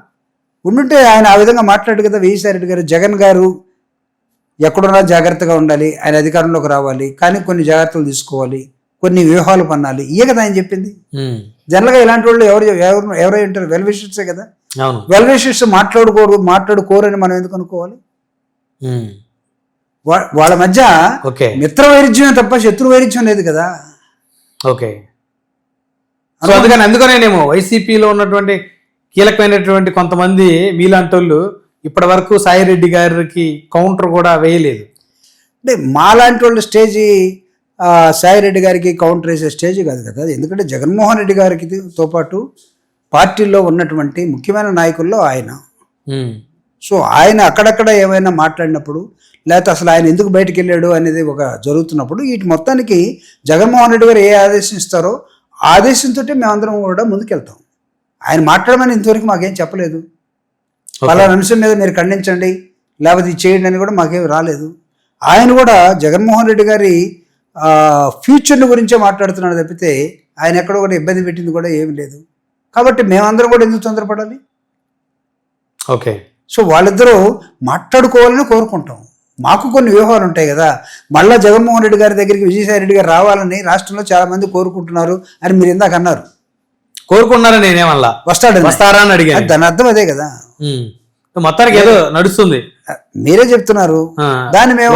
ఉండుంటే ఆయన ఆ విధంగా మాట్లాడు కదా విజయసాయి రెడ్డి గారు. జగన్ గారు ఎక్కడున్నా జాగ్రత్తగా ఉండాలి, ఆయన అధికారంలోకి రావాలి, కానీ కొన్ని జాగ్రత్తలు తీసుకోవాలి, కొన్ని వ్యూహాలు పన్నాలి, ఇయే కదా ఆయన చెప్పింది. జనరల్గా ఇలాంటి వాళ్ళు ఎవరై ఉంటారు? వెల్ విషర్సే కదా. వెల్ విషర్స్ మాట్లాడుకోరని మనం ఎందుకు అనుకోవాలి? వాళ్ళ మధ్య మిత్ర వైరుధ్యమే తప్ప శత్రు వైరుధ్యం లేదు కదా. ఓకే, అందుకనేమో వైసీపీలో ఉన్నటువంటి కీలకమైనటువంటి కొంతమంది మీలాంటి వాళ్ళు ఇప్పటి వరకు సాయిరెడ్డి గారికి కౌంటర్ కూడా వేయలేదు. అంటే మాలాంటి వాళ్ళు స్టేజీ సాయిరెడ్డి గారికి కౌంటర్ వేసే స్టేజ్ కాదు కదా. ఎందుకంటే జగన్మోహన్ రెడ్డి గారితో పాటు పార్టీలో ఉన్నటువంటి ముఖ్యమైన నాయకుల్లో ఆయన. సో ఆయన అక్కడక్కడ ఏమైనా మాట్లాడినప్పుడు, లేకపోతే అసలు ఆయన ఎందుకు బయటకు వెళ్ళాడు అనేది జరుగుతున్నప్పుడు వీటి మొత్తానికి జగన్మోహన్ రెడ్డి గారు ఏ ఆదేశం ఇస్తారో ఆదేశంతో మేమందరం కూడా ముందుకెళ్తాం. ఆయన మాట్లాడమని ఇంతవరకు మాకేం చెప్పలేదు. పలానా అంశం మీద మీరు ఖండించండి, లేకపోతే ఇది చేయండి అని కూడా మాకేం రాలేదు. ఆయన కూడా జగన్మోహన్ రెడ్డి గారి ఫ్యూచర్ని గురించే మాట్లాడుతున్నాడు తప్పితే ఆయన ఎక్కడో కూడా ఇబ్బంది పెట్టింది కూడా ఏమి లేదు. కాబట్టి మేమందరం కూడా ఎందుకు తొందరపడాలి? ఓకే, సో వాళ్ళిద్దరూ మాట్లాడుకోవాలని కోరుకుంటాం. మాకు కొన్ని వ్యూహాలు ఉంటాయి కదా. మళ్ళా జగన్మోహన్ రెడ్డి గారి దగ్గరికి విజయసాయి రెడ్డి గారు రావాలని రాష్ట్రంలో చాలా మంది కోరుకుంటున్నారు అని మీరు ఇందాక అన్నారు. కోరుకున్నారా? నేనేమల్లా వస్తారా అని అడిగాను. దాని అర్థం అదే కదా. మొత్తానికి ఏదో నడుస్తుంది, మీరే చెప్తున్నారు. దాన్ని మేము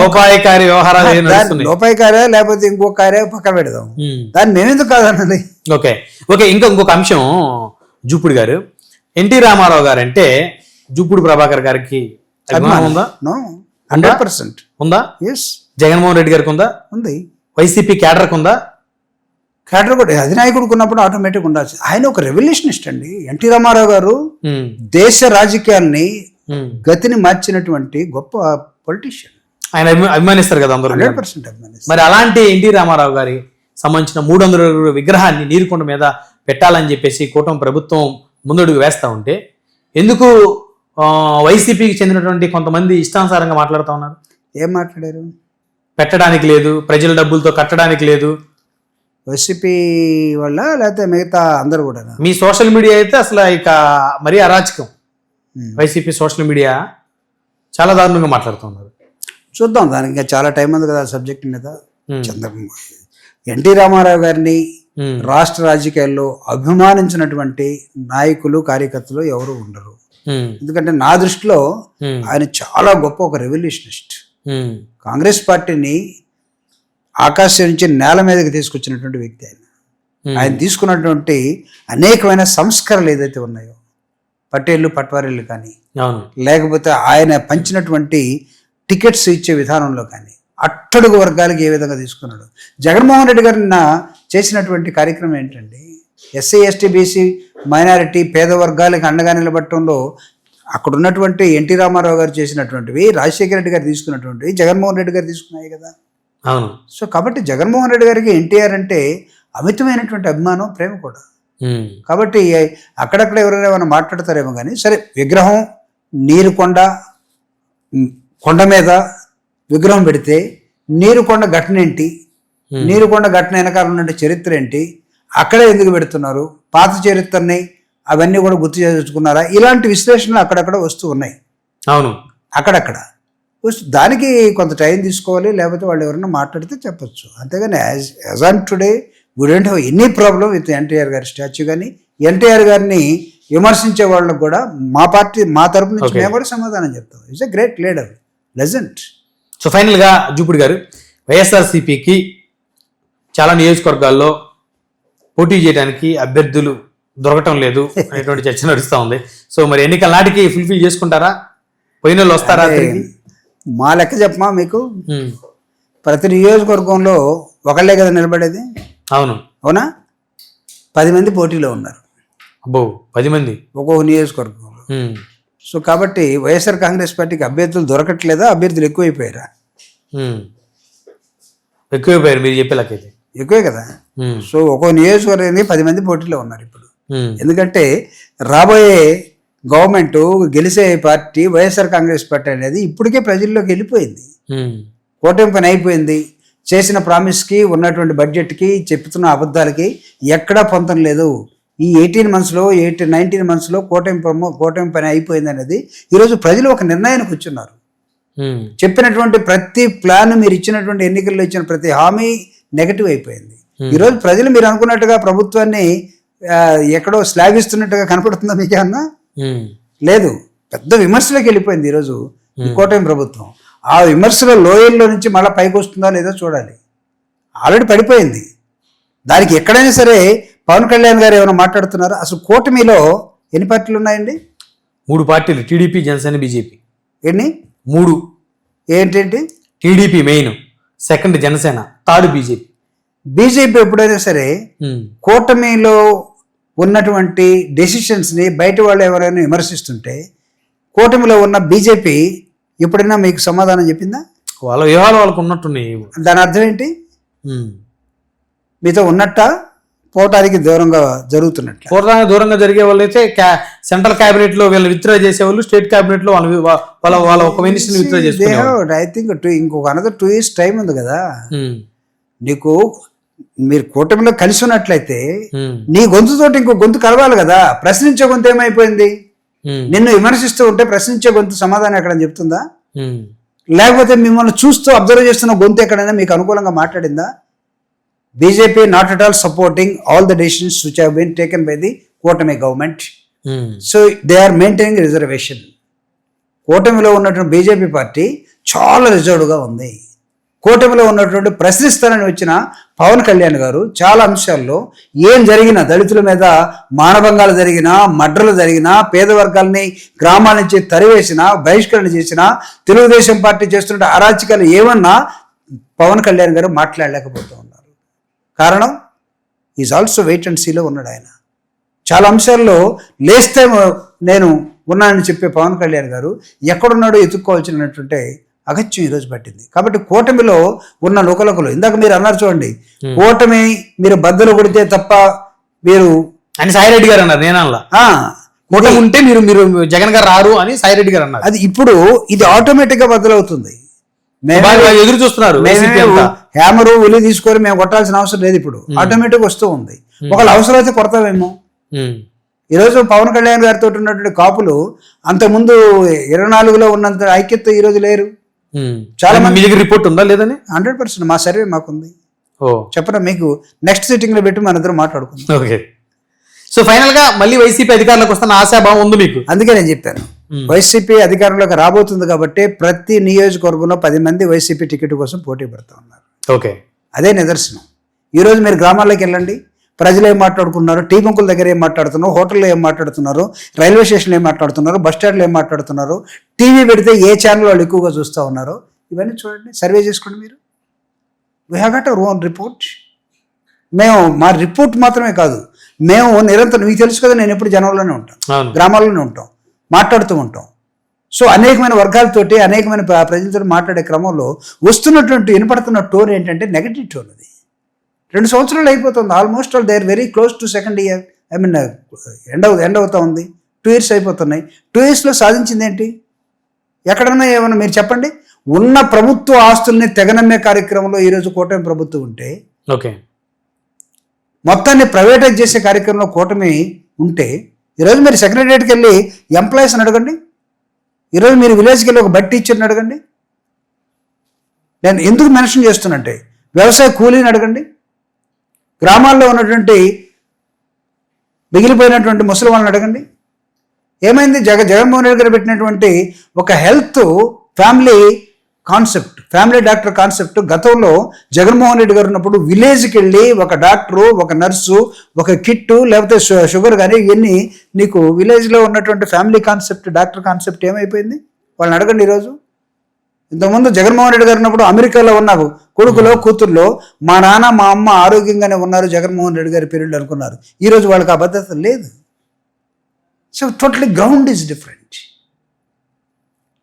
లోపాయకార్య లేకపోతే ఇంకొక కార్య పక్కన పెడదాం, దాన్ని మేమెందుకు కాదన్నది. ఓకే, ఇంకొక అంశం. జూపుడు గారు, ఎన్టీ రామారావు గారు అంటే జూపుడు ప్రభాకర్ గారికి ఉందా? 100% ఉందా? ఎస్. జగన్మోహన్ రెడ్డి గారికి ఉందా? ఉంది. వైసీపీ క్యాడర్కి ఉందా? క్యాడర్ కూడా అధినాయకుడికి ఉన్నప్పుడు ఆటోమేటిక్ ఉండాల్సి. ఆయన ఒక రెవల్యూషనిస్ట్ అండి. ఎన్టీ రామారావు గారు దేశ రాజకీయాల్ని గతిని మార్చినటువంటి గొప్ప పొలిటీషియన్. ఆయన అభిమానిస్తారు కదా అందరూ. 100% అభిమానిస్తారు. మరి అలాంటి ఎన్టీ రామారావు గారి సంబంధించిన 300 విగ్రహాన్ని నీరుకొండ మీద పెట్టాలని చెప్పేసి కూటమి ప్రభుత్వం ముందడుగు వేస్తా ఉంటే ఎందుకు వైసీపీకి చెందినటువంటి కొంతమంది ఇష్టానుసారంగా మాట్లాడుతూ ఉన్నారు? ఏం మాట్లాడారు? పెట్టడానికి లేదు, ప్రజల డబ్బులతో కట్టడానికి లేదు. వైసీపీ వల్ల లేకపోతే మిగతా అందరూ కూడా? మీ సోషల్ మీడియా అయితే అసలు ఇక మరీ అరాచకం. వైసీపీ సోషల్ మీడియా చాలా దారుణంగా మాట్లాడుతున్నారు. చూద్దాం, దానికి ఇంకా చాలా టైం ఉంది కదా సబ్జెక్ట్ మీద. ఎన్టీ రామారావు గారిని రాష్ట్ర రాజకీయాల్లో అభిమానించినటువంటి నాయకులు కార్యకర్తలు ఎవరు ఉండరు. ఎందుకంటే నా దృష్టిలో ఆయన చాలా గొప్ప ఒక రెవల్యూషనిస్ట్. కాంగ్రెస్ పార్టీని ఆకాశం నుంచి నేల మీదకి తీసుకొచ్చినటువంటి వ్యక్తి ఆయన. ఆయన తీసుకున్నటువంటి అనేకమైన సంస్కరణలు ఏదైతే ఉన్నాయో, పటేళ్ళు పట్వారీలు కానీ, లేకపోతే ఆయన పంచినటువంటి టికెట్స్ ఇచ్చే విధానంలో కానీ, అట్టడుగు వర్గాలకి ఏ విధంగా తీసుకున్నాడు. జగన్మోహన్ రెడ్డి గారు నిన్న చేసినటువంటి కార్యక్రమం ఏంటండి, ఎస్సీ ఎస్టీ బీసీ మైనారిటీ పేద వర్గాలకు అండగా నిలబడటంలో అక్కడ ఉన్నటువంటి ఎన్టీ రామారావు గారు చేసినటువంటివి, రాజశేఖర రెడ్డి గారు తీసుకున్నటువంటివి జగన్మోహన్ రెడ్డి గారు తీసుకున్నాయి కదా. అవును. సో కాబట్టి జగన్మోహన్ రెడ్డి గారికి ఎన్టీఆర్ అంటే అమితమైనటువంటి అభిమానం, ప్రేమ కూడా. కాబట్టి అక్కడక్కడ ఎవరైనా ఏమైనా మాట్లాడతారేమో కానీ, సరే విగ్రహం నీరు కొండ మీద విగ్రహం పెడితే నీరుకొండ ఘటన ఏంటి, నీరుకొండ ఘటన వెనకాల ఉన్న చరిత్ర ఏంటి, అక్కడే ఎందుకు పెడుతున్నారు, పాత చరిత్రని అవన్నీ కూడా గుర్తు చేసుకున్నారా, ఇలాంటి విశ్లేషణలు అక్కడక్కడ వస్తూ ఉన్నాయి. అవును, అక్కడక్కడ దానికి కొంత టైం తీసుకోవాలి, లేకపోతే వాళ్ళు ఎవరైనా మాట్లాడితే చెప్పచ్చు. అంతేగాని as on today we don't have any problem with NTR గారి స్టాచ్యూ. కానీ ఎన్టీఆర్ గారిని విమర్శించే వాళ్ళకు కూడా మా తరపు నుంచి మేము కూడా సమాధానం చెప్తాం. It's a great leader, legend. So ఫైనల్గా జూపుడి గారు, వైఎస్ఆర్సీపీకి చాలా నియోజకవర్గాల్లో పోటీ చేయడానికి అభ్యర్థులు దొరకటం లేదు అనేటువంటి చర్చ నడుస్తూ ఉంది. సో మరి ఎన్నికల నాటికి ఫుల్ఫిల్ చేసుకుంటారా, పోయిన వాళ్ళు వస్తారా? మా లెక్క చెప్పమా మీకు, ప్రతి నియోజకవర్గంలో ఒకళ్ళే కదా నిలబడేది. అవునా, 10 మంది పోటీలో ఉన్నారు. అబ్బో, 10 మంది ఒక్కొక్క నియోజకవర్గంలో. సో కాబట్టి వైఎస్ఆర్ కాంగ్రెస్ పార్టీకి అభ్యర్థులు దొరకట్లేదా, అభ్యర్థులు ఎక్కువైపోయారా? ఎక్కువైపోయారు మీరు చెప్పేలాకైతే. ఎక్కువే కదా. సో ఒక్కో నియోజకవర్గానికి 10 మంది పోటీలో ఉన్నారు ఇప్పుడు. ఎందుకంటే రాబోయే గవర్నమెంట్ గెలిచే పార్టీ వైఎస్ఆర్ కాంగ్రెస్ పార్టీ అనేది ఇప్పటికే ప్రజల్లోకి వెళ్ళిపోయింది. కూటమి పని అయిపోయింది. చేసిన ప్రామిస్కి, ఉన్నటువంటి బడ్జెట్కి, చెప్తున్న అబద్ధాలకి ఎక్కడా పొంతం లేదు. ఈ 18 monthsలో 19 monthsలో కూటమి పని అయిపోయింది అనేది ఈరోజు ప్రజలు ఒక నిర్ణయానికి వచ్చున్నారు. చెప్పినటువంటి ప్రతి ప్లాన్, మీరు ఇచ్చినటువంటి ఎన్నికల్లో ఇచ్చిన ప్రతి హామీ నెగటివ్ అయిపోయింది. ఈరోజు ప్రజలు మీరు అనుకున్నట్టుగా ప్రభుత్వాన్ని ఎక్కడో శ్లాఘిస్తున్నట్టుగా కనపడుతుందా మీకేమన్నా? లేదు, పెద్ద విమర్శలోకి వెళ్ళిపోయింది ఈరోజు ఈ కూటమి ప్రభుత్వం. ఆ విమర్శల లోయల్లో నుంచి మళ్ళీ పైకి వస్తుందా లేదో చూడాలి. ఆల్రెడీ పడిపోయింది. దానికి ఎక్కడైనా సరే పవన్ కళ్యాణ్ గారు ఏమైనా మాట్లాడుతున్నారా? అసలు కూటమిలో ఎన్ని పార్టీలు ఉన్నాయండి? 3 పార్టీలు, టీడీపీ, జనసేన, బీజేపీ. ఎన్ని? 3. ఏంటేంటి? TDP main, second Janasena, third BJP. BJP ఎప్పుడైనా సరే కూటమిలో ఉన్నటువంటి డెసిషన్స్ని బయట వాళ్ళు ఎవరైనా విమర్శిస్తుంటే కూటమిలో ఉన్న బీజేపీ ఎప్పుడైనా మీకు సమాధానం చెప్పిందా? వాళ్ళ వ్యూహాలు వాళ్ళకు ఉన్నట్టున్నాయి. దాని అర్థం ఏంటి? మీతో ఉన్నట్ట పోవటానికి దూరంగా జరుగుతున్నట్టు. పోవటానికి దూరంగా జరిగే వాళ్ళు అయితే సెంట్రల్ క్యాబినెట్ లో వీళ్ళు విత్డ్రా చేసేవాళ్ళు, స్టేట్ క్యాబినెట్ లో వాళ్ళ ఒక మినిస్టర్ విత్డ్రా చేసేవాళ్ళు. ఐ థింక్ ఇంకొక అనదర్ 2 years టైం ఉంది కదా నీకు. మీరు కూటమిలో కలిసి ఉన్నట్లయితే నీ గొంతుతోటి ఇంకో గొంతు కలవాలి కదా. ప్రశ్నించే గొంతు ఏమైపోయింది? నిన్ను విమర్శిస్తూ ఉంటే ప్రశ్నించే గొంతు సమాధానం ఎక్కడని చెప్తుందా? లేకపోతే మిమ్మల్ని చూస్తూ అబ్జర్వ్ చేస్తున్న గొంతు ఎక్కడైనా మీకు అనుకూలంగా మాట్లాడిందా? BJP not at all supporting all the decisions which have been taken by the కూటమి government. So they are maintaining reservation. కూటమిలో ఉన్నటువంటి బీజేపీ పార్టీ చాలా రిజర్వ్డ్గా ఉంది. కూటమిలో ఉన్నటువంటి ప్రశ్నిస్తానని వచ్చిన పవన్ కళ్యాణ్ గారు చాలా అంశాల్లో ఏం జరిగినా, దళితుల మీద మానభంగాలు జరిగినా, మర్డర్లు జరిగినా, పేద వర్గాల్ని గ్రామాల నుంచి తరివేసినా, బహిష్కరణ చేసినా, తెలుగుదేశం పార్టీ చేస్తున్న అరాచకాలు ఏమన్నా పవన్ కళ్యాణ్ గారు మాట్లాడలేకపోతూ ఉన్నారు. కారణం ఈజ్ ఆల్సో వెయిట్ అండ్ సీలో ఉన్నాడు ఆయన. చాలా అంశాల్లో లేస్తే నేను ఉన్నానని చెప్పే పవన్ కళ్యాణ్ గారు ఎక్కడున్నాడో ఎత్తుక్కోవాల్సినటువంటి అగత్యం ఈరోజు పట్టింది. కాబట్టి కూటమిలో ఉన్న లోకలకులు, ఇందాక మీరు అన్నారు చూడండి, కూటమి మీరు బద్దలు కొడితే తప్ప మీరు అని సాయిరెడ్డి గారు అన్నారు. నేనల్లా కూటమి ఉంటే మీరు జగన్ గారు రారు అని సాయిరెడ్డి గారు అన్నారు. అది ఇప్పుడు ఇది ఆటోమేటిక్ గా బద్దలవుతుంది. ఎదురు చూస్తున్నారు. హ్యామరు ఉలి తీసుకొని మేము కొట్టాల్సిన అవసరం లేదు. ఇప్పుడు ఆటోమేటిక్ వస్తూ ఉంది. ఒకళ్ళు అవసరం అయితే కొడతామేమో. ఈరోజు పవన్ కళ్యాణ్ గారితో ఉన్నటువంటి కాపులు అంతకుముందు 24లో ఉన్నంత ఐక్యత ఈరోజు లేరు. చాలా మంది రిపోర్ట్ ఉందా లేదని 100% మా సర్వే మాకుంది. చెప్పరా మీకు నెక్స్ట్ సిట్టింగ్ లో పెట్టి మన ఇద్దరు మాట్లాడుకుందాం. ఓకే. సో ఫైనల్ గా మళ్ళీ వైసీపీ అధికారంలోకి వస్తున్న ఆశాభావం ఉంది మీకు? అందుకే నేను చెప్పాను, వైసీపీ అధికారంలోకి రాబోతుంది కాబట్టి ప్రతి నియోజకవర్గంలో 10 మంది వైసీపీ టికెట్ కోసం పోటీ పడుతూ ఉన్నారు. ఓకే, అదే నిదర్శనం. ఈరోజు మీరు గ్రామాల్లోకి వెళ్ళండి, ప్రజలు ఏం మాట్లాడుకున్నారు, టీ బంకుల దగ్గర ఏం మాట్లాడుతున్నారు, హోటల్లో ఏం మాట్లాడుతున్నారు, రైల్వే స్టేషన్లో ఏం మాట్లాడుతున్నారు, బస్ స్టాండ్లో ఏం మాట్లాడుతున్నారు, టీవీ పెడితే ఏ ఛానల్ వాళ్ళు ఎక్కువగా చూస్తూ ఉన్నారో ఇవన్నీ చూడండి, సర్వే చేసుకోండి మీరు. We have got our own report. మేము మా రిపోర్ట్ మాత్రమే కాదు, మేము నిరంతరం, మీకు తెలుసు కదా, నేను ఎప్పుడు జనంలోనే ఉంటాం, గ్రామాల్లోనే ఉంటాం, మాట్లాడుతూ ఉంటాం. సో అనేకమైన వర్గాలతోటి, అనేకమైన ప్రజలతో మాట్లాడే క్రమంలో వస్తున్నటువంటి వినపడుతున్న టోన్ ఏంటంటే నెగటివ్ టోన్. అది 2 సంవత్సరాలు అయిపోతుంది, almost all they are very close to second year. I mean end అవుతా ఉంది, 2 years అయిపోతున్నాయి. 2 yearsలో సాధించింది ఏంటి? ఎక్కడన్నా ఏమన్నా మీరు చెప్పండి. ఉన్న ప్రభుత్వ ఆస్తుల్ని తెగనమ్మే కార్యక్రమంలో ఈరోజు కూటమి ప్రభుత్వం ఉంటే, ఓకే, మొత్తాన్ని ప్రైవేటైజ్ చేసే కార్యక్రమంలో కూటమి ఉంటే, ఈరోజు మీరు సెక్రటరియట్కి వెళ్ళి ఎంప్లాయీస్ని అడగండి, ఈరోజు మీరు విలేజ్కి వెళ్ళి ఒక బట్టి టీచర్ని అడగండి. నేను ఎందుకు మెన్షన్ చేస్తున్నంటే, వ్యవసాయ కూలీని అడగండి, గ్రామాల్లో ఉన్నటువంటి మిగిలిపోయినటువంటి ముసలి వాళ్ళని అడగండి. ఏమైంది? జగన్మోహన్ రెడ్డి గారు పెట్టినటువంటి ఒక health family concept, family doctor concept, గతంలో జగన్మోహన్ రెడ్డి గారు ఉన్నప్పుడు విలేజ్కి వెళ్ళి ఒక డాక్టరు, ఒక నర్సు, ఒక కిట్టు, లేకపోతే షుగర్ కానీ ఇవన్నీ నీకు విలేజ్లో ఉన్నటువంటి ఫ్యామిలీ కాన్సెప్ట్, డాక్టర్ కాన్సెప్ట్ ఏమైపోయింది? వాళ్ళని అడగండి. ఈరోజు, ఇంతకుముందు జగన్మోహన్ రెడ్డి గారు ఉన్నప్పుడు అమెరికాలో ఉన్న కొడుకులో కూతుర్లో మా నాన్న మా అమ్మ ఆరోగ్యంగానే ఉన్నారు జగన్మోహన్ రెడ్డి గారి పీరియడ్ అనుకున్నారు. ఈరోజు వాళ్ళకి ఆ భద్రత లేదు. So totally ground is different.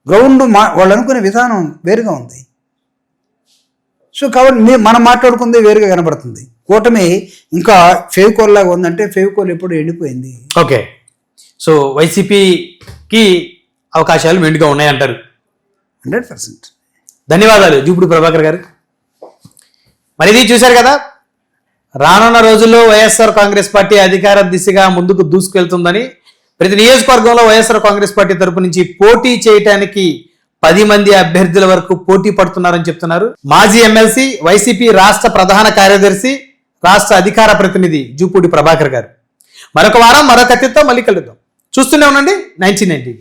Ground వాళ్ళు అనుకునే విధానం వేరుగా ఉంది. సో కాబట్టి మనం మాట్లాడుకుంది వేరుగా కనబడుతుంది. కూటమి ఇంకా ఫెవికోల్ లాగా ఉందంటే ఫెవికోల్ ఎప్పుడు ఎండిపోయింది. ఓకే, సో వైసీపీకి అవకాశాలు మెండుగా ఉన్నాయంటారు? 100%. ధన్యవాదాలు జూపూడి ప్రభాకర్ గారు. మరి ఇది చూశారు కదా, రానున్న రోజుల్లో వైఎస్ఆర్ కాంగ్రెస్ పార్టీ అధికార దిశగా ముందుకు దూసుకెళ్తుందని, ప్రతి నియోజకవర్గంలో వైఎస్ఆర్ కాంగ్రెస్ పార్టీ తరపు నుంచి పోటీ చేయడానికి 10 మంది అభ్యర్థుల వరకు పోటీ పడుతున్నారని చెప్తున్నారు మాజీ ఎమ్మెల్సీ, వైసీపీ రాష్ట్ర ప్రధాన కార్యదర్శి, రాష్ట్ర అధికార ప్రతినిధి జూపూడి ప్రభాకర్ గారు. మరొక వారం మరొక అతిథితో మళ్ళీ కలుద్దాం. చూస్తూనే ఉండండి 99 TV.